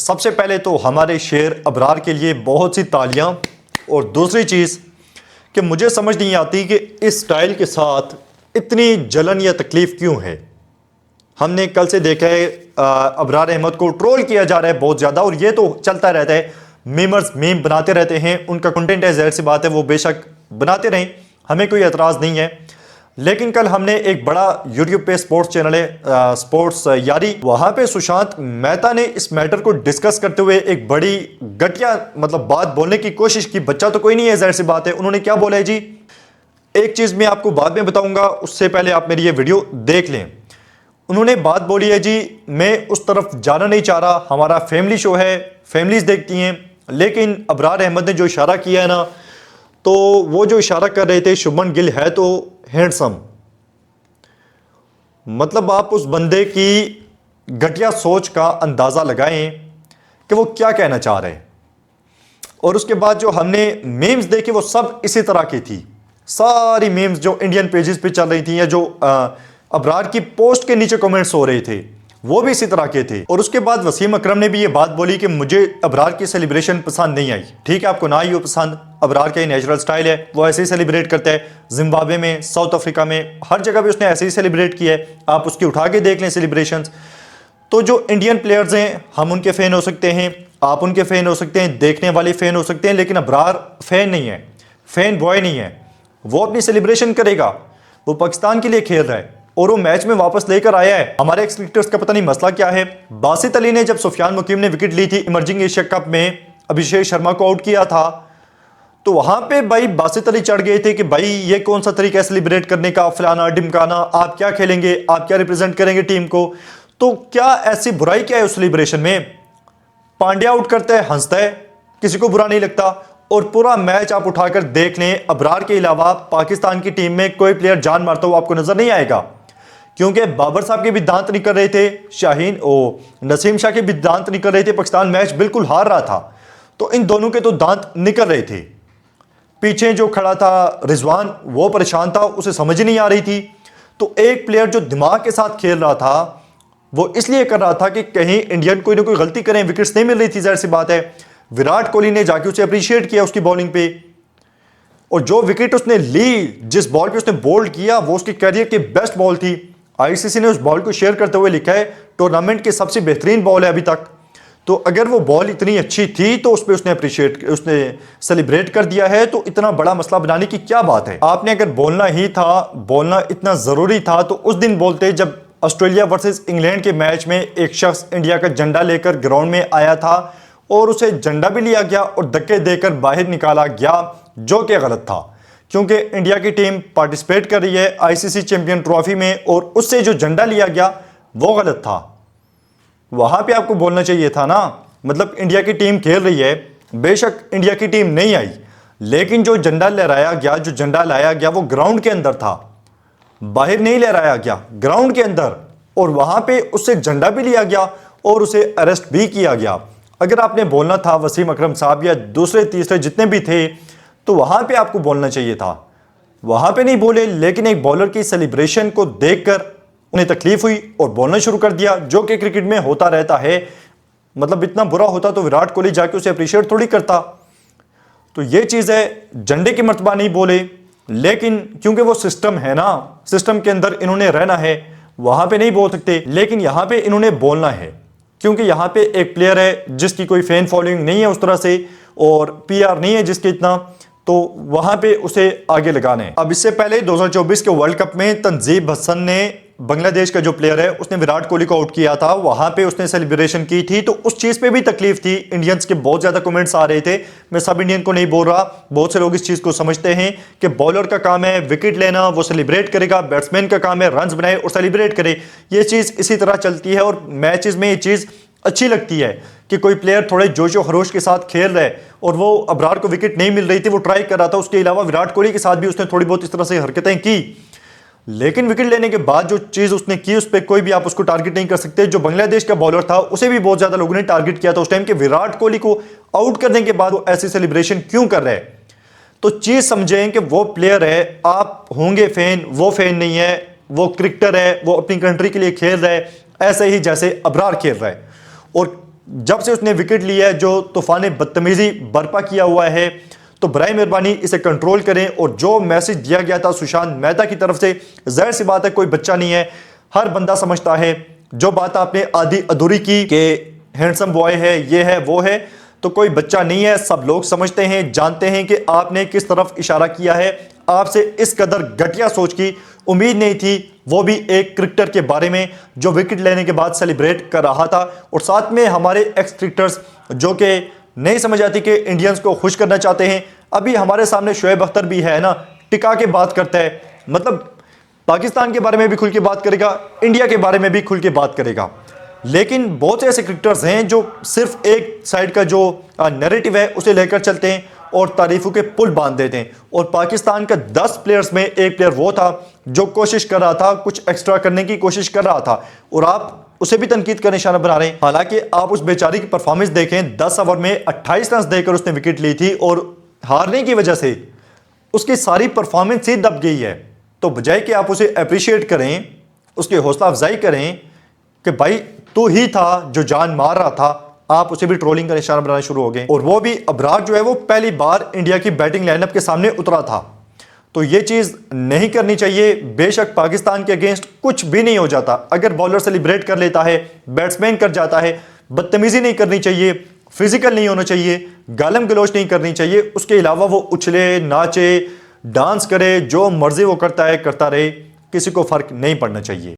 सबसे पहले तो हमारे शेर अबरार के लिए बहुत सी तालियां। और दूसरी चीज़ कि मुझे समझ नहीं आती कि इस स्टाइल के साथ इतनी जलन या तकलीफ़ क्यों है। हमने कल से देखा है अबरार अहमद को ट्रोल किया जा रहा है बहुत ज़्यादा, और ये तो चलता रहता है। मीमर्स मीम बनाते रहते हैं, उनका कंटेंट है, ज़ाहिर सी बात है वो बेशक बनाते रहें, हमें कोई एतराज़ नहीं है। लेकिन कल हमने एक बड़ा यूट्यूब पे स्पोर्ट्स चैनल है स्पोर्ट्स यारी, वहाँ पे सुशांत मेहता ने इस मैटर को डिस्कस करते हुए एक बड़ी घटिया बात बोलने की कोशिश की। बच्चा तो कोई नहीं है, ज़ाहिर सी बात है। उन्होंने क्या बोला है जी, एक चीज़ मैं आपको बाद में बताऊंगा, उससे पहले आप मेरी ये वीडियो देख लें। उन्होंने बात बोली है जी, मैं उस तरफ जाना नहीं चाह रहा, हमारा फैमिली शो है, फैमिलीज देखती हैं। लेकिन अबरार अहमद ने जो इशारा किया है ना, तो वो जो इशारा कर रहे थे, शुभमन गिल है तो हैंडसम, आप उस बंदे की घटिया सोच का अंदाज़ा लगाएं कि वो क्या कहना चाह रहे हैं। और उसके बाद जो हमने मीम्स देखे वो सब इसी तरह की थी। सारी मीम्स जो इंडियन पेजेस पे चल रही थी या जो अबरार की पोस्ट के नीचे कमेंट्स हो रहे थे वो भी इसी तरह के थे। और उसके बाद वसीम अकरम ने भी ये बात बोली कि मुझे अबरार की सेलिब्रेशन पसंद नहीं आई। ठीक है, आपको ना ही हो पसंद, अबरार का ही नेचुरल स्टाइल है, वो ऐसे ही सेलिब्रेट करता है। जिम्बाब्वे में, साउथ अफ्रीका में, हर जगह भी उसने ऐसे ही सेलिब्रेट किया है। आप उसकी उठा के देख लें सेलिब्रेशंस। तो जो इंडियन प्लेयर्स हैं, हम उनके फ़ैन हो सकते हैं, आप उनके फ़ैन हो सकते हैं, देखने वाले फ़ैन हो सकते हैं, लेकिन अबरार फ़ैन नहीं है, फ़ैन बॉय नहीं है। वो अपनी सेलिब्रेशन करेगा, वो पाकिस्तान के लिए खेल रहा है और वो मैच में वापस लेकर आया है। हमारे एक्स क्रिकेटर्स का पता नहीं मसला क्या है। बासित अली ने जब सुफियान मुकीम ने विकेट ली थी इमर्जिंग एशिया कप में, अभिषेक शर्मा को आउट किया था, तो वहां पे भाई बासित अली चढ़ गए थे कि भाई ये कौन सा तरीका है सेलिब्रेट करने का, फलाना ढिमकाना, आप क्या खेलेंगे, आप क्या रिप्रेजेंट करेंगे टीम को। तो क्या ऐसी बुराई क्या है उस सेलिब्रेशन में? पांड्या आउट करता है, हंसता है, किसी को बुरा नहीं लगता। और पूरा मैच आप उठाकर देख लें, अबरार के अलावा पाकिस्तान की टीम में कोई प्लेयर जान मारता हुआ आपको नजर नहीं आएगा, क्योंकि बाबर साहब के भी दांत निकल रहे थे, नसीम शाह के भी दांत निकल रहे थे। पाकिस्तान मैच बिल्कुल हार रहा था, तो इन दोनों के तो दांत निकल रहे थे। पीछे जो खड़ा था रिजवान, वो परेशान था, उसे समझ ही नहीं आ रही थी। तो एक प्लेयर जो दिमाग के साथ खेल रहा था, वो इसलिए कर रहा था कि कहीं इंडियन कोई ना कोई गलती करें, विकेट्स नहीं मिल रही थी, जाहिर सी बात है। विराट कोहली ने जाके उसे अप्रिशिएट किया उसकी बॉलिंग पे, और जो विकेट उसने ली, जिस बॉल पे उसने बोल्ड किया, वो उसके कैरियर की बेस्ट बॉल थी। आईसीसी ने उस बॉल को शेयर करते हुए लिखा है टूर्नामेंट की सबसे बेहतरीन बॉल है अभी तक। तो अगर वो बॉल इतनी अच्छी थी तो उस पर उसने सेलिब्रेट कर दिया है, तो इतना बड़ा मसला बनाने की क्या बात है? आपने अगर बोलना ही था, बोलना इतना ज़रूरी था, तो उस दिन बोलते जब ऑस्ट्रेलिया वर्सेस इंग्लैंड के मैच में एक शख्स इंडिया का झंडा लेकर ग्राउंड में आया था और उसे झंडा भी लिया गया और धक्के देकर बाहर निकाला गया, जो कि गलत था, क्योंकि इंडिया की टीम पार्टिसिपेट कर रही है आईसीसी चैंपियन ट्रॉफी में, और उससे जो झंडा लिया गया वो गलत था। वहां पे आपको बोलना चाहिए था ना। इंडिया की टीम खेल रही है, बेशक इंडिया की टीम नहीं आई, लेकिन जो झंडा लहराया गया, जो झंडा लाया गया, वो ग्राउंड के अंदर था, बाहर नहीं लहराया गया, ग्राउंड के अंदर। और वहां पे उससे झंडा भी लिया गया और उसे अरेस्ट भी किया गया। अगर आपने बोलना था वसीम अकरम साहब या दूसरे तीसरे जितने भी थे, तो वहां पे आपको बोलना चाहिए था, वहां पे नहीं बोले। लेकिन एक बॉलर की सेलिब्रेशन को देखकर उन्हें तकलीफ हुई और बोलना शुरू कर दिया, जो कि क्रिकेट में होता रहता है। इतना बुरा होता तो विराट कोहली जाके उसे अप्रिशिएट थोड़ी करता। तो ये चीज़ है, झंडे की मर्तबा नहीं बोले, लेकिन क्योंकि वो सिस्टम है ना, सिस्टम के अंदर इन्होंने रहना है, वहां पे नहीं बोल सकते। लेकिन यहां पे इन्होंने बोलना है, क्योंकि यहां पे एक प्लेयर है जिसकी कोई फैन फॉलोइंग नहीं है उस तरह से, और पीआर नहीं है जिसके इतना, तो वहां पे उसे आगे लगाना है। अब इससे पहले 2024 के वर्ल्ड कप में तंजीब हसन ने, बांग्लादेश का जो प्लेयर है, उसने विराट कोहली को आउट किया था, वहां पे उसने सेलिब्रेशन की थी, तो उस चीज पे भी तकलीफ थी। इंडियंस के बहुत ज्यादा कमेंट्स आ रहे थे, मैं सब इंडियन को नहीं बोल रहा, बहुत से लोग इस चीज को समझते हैं कि बॉलर का काम है विकेट लेना, वो सेलिब्रेट करेगा, बैट्समैन का काम है रन्स बनाए और सेलिब्रेट करे। ये चीज इसी तरह चलती है, और मैचेस में ये चीज अच्छी लगती है कि कोई प्लेयर थोड़े जोशो खरोश के साथ खेल रहा है। और वो अबरार को विकेट नहीं मिल रही थी, वो ट्राई कर रहा था, उसके अलावा विराट कोहली के साथ भी उसने थोड़ी बहुत इस तरह से हरकतें की। लेकिन विकेट लेने के बाद जो चीज उसने की, उस पर कोई भी आप उसको टारगेट नहीं कर सकते। जो बांग्लादेश का बॉलर था, उसे भी बहुत ज्यादा लोगों ने टारगेट किया था उस टाइम के, विराट कोहली को आउट करने के बाद वो ऐसी सेलिब्रेशन क्यों कर रहे हैं। तो चीज समझें कि वो प्लेयर है, आप होंगे फैन, वो फैन नहीं है, वो क्रिकेटर है, वो अपनी कंट्री के लिए खेल रहा है, ऐसे ही जैसे अबरार खेल रहा है। और जब से उसने विकेट लिया है जो तूफान बदतमीजी बर्पा किया हुआ है, तो बराए मेहरबानी इसे कंट्रोल करें। और जो मैसेज दिया गया था सुशांत मेहता की तरफ से, जाहिर सी बात है कोई बच्चा नहीं है, हर बंदा समझता है। जो बात आपने आधी अधूरी की कि हैंडसम बॉय है, ये है वो है, तो कोई बच्चा नहीं है, सब लोग समझते हैं, जानते हैं कि आपने किस तरफ इशारा किया है। आपसे इस कदर घटिया सोच की उम्मीद नहीं थी, वो भी एक क्रिकेटर के बारे में जो विकेट लेने के बाद सेलिब्रेट कर रहा था। और साथ में हमारे एक्स क्रिकेटर्स जो कि नहीं समझ आती कि इंडियंस को खुश करना चाहते हैं। अभी हमारे सामने शोएब अख्तर भी है ना, टिका के बात करता है, मतलब पाकिस्तान के बारे में भी खुल के बात करेगा, इंडिया के बारे में भी खुल के बात करेगा। लेकिन बहुत से ऐसे क्रिकेटर्स हैं जो सिर्फ एक साइड का जो नैरेटिव है उसे लेकर चलते हैं और तारीफों के पुल बांध देते हैं। और पाकिस्तान का 10 प्लेयर्स में एक प्लेयर वो था जो कोशिश कर रहा था, कुछ एक्स्ट्रा करने की कोशिश कर रहा था, और आप उसे भी तनकीद का निशाना बना रहे हैं। हालांकि आप उस बेचारी की परफॉर्मेंस देखें, 10 ओवर में 28 रन देकर उसने विकेट ली थी और हारने की वजह से उसकी सारी परफॉर्मेंस ही दब गई है। तो बजाय कि आप उसे अप्रिशिएट करें, उसकी हौसला अफजाई करें कि भाई तू ही था जो जान मार रहा था, आप उसे भी ट्रोलिंग का निशाना बनाना शुरू हो गए। और वो भी अबरार जो है वो पहली बार इंडिया की बैटिंग लाइनअप के सामने उतरा था, तो ये चीज़ नहीं करनी चाहिए। बेशक पाकिस्तान के अगेंस्ट कुछ भी नहीं हो जाता, अगर बॉलर सेलिब्रेट कर लेता है, बैट्समैन कर जाता है, बदतमीजी नहीं करनी चाहिए, फिजिकल नहीं होना चाहिए, गालम गलोच नहीं करनी चाहिए। उसके अलावा वो उछले, नाचे, डांस करे, जो मर्जी वो करता है करता रहे, किसी को फर्क नहीं पड़ना चाहिए।